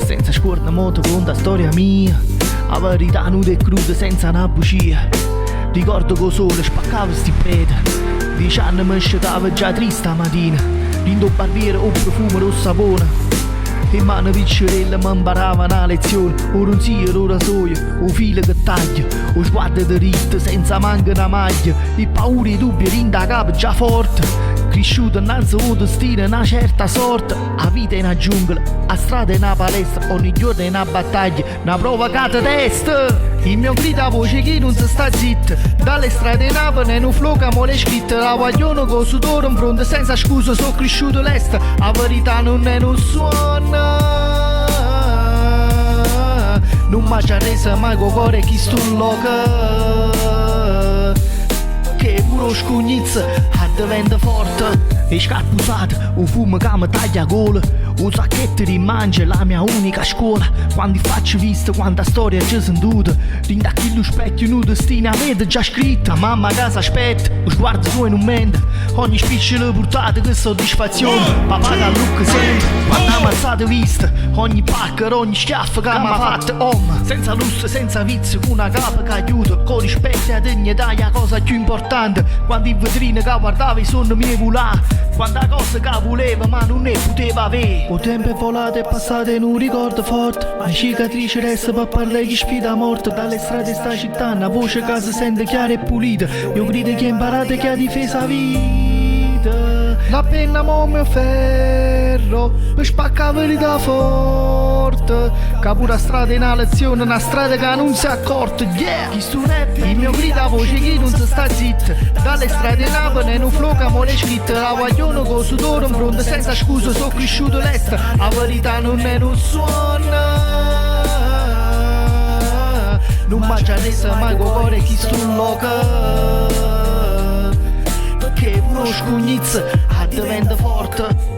Senza scorda moto conta la storia mia, la verità nuda e cruda senza una bugia. Ricordo che il sole spaccava sti prete, 10 anni mi scetava già triste la mattina, rindo barbiere o profumo lo sapone. E mano piccerella mi imparava una lezione, o non sia o rasoio, o filo che taglia, o sguardo dritto senza manca una maglia, e paura e dubbi rinda capo già forte. Cresciuto innanzi al destino una certa sorte, la vita è una giungla, la strada è una palestra, ogni giorno è una battaglia, una prova cata testa. Il mio grido a voce che non si sta zitta, dalle strade Napoli non floca mole scritte, la guaglione con sudore in fronte senza scusa, sono cresciuto l'est, la verità non è un suono. Non mi ci ha reso mai con cuore chi sto loca, che pure scugnizza diventa forte. E scarpe usate, o fumo che mi taglia gola, o sacchetto di mangia la mia unica scuola. Quando faccio vista quanta storia c'è sentuta, rinda chi lo specchio nu destino avete già scritta. Mamma a casa aspetta, lo sguardo suo non mente, ogni spicciolo portato che soddisfazione. Papà che lucca sempre, quando ammazzate vista, ogni pacca, ogni schiaffo che mi ha fatto om. Senza lusso, senza vizio, con una capa che aiuta, con rispetto e dignità è la cosa più importante. Quando in vetrina che guardavi sono mie volà, quanta cosa che voleva ma non ne poteva avere. O tempo è volato e passato e non ricordo forte, la cicatrice resta per parlare di sfida morte. Dalle strade sta città una voce che si sente chiara e pulita, io grido che ha imparato che ha difesa la vita. La penna mo mio ferro per spacca la verità forte, che pure la strada è una lezione, una strada che non si è accorta. Yeah! Chi sto rap, il mio grido a voce che non si sta zitta, dalle strade Napoli non floca mole scritte, la guaglione con sudore in fronte senza scusa, sono cresciuto l'est, la verità non è un suono. Non mi ci ha reso mai con cuore chi sto loca, che pure scugnizza diventa forte.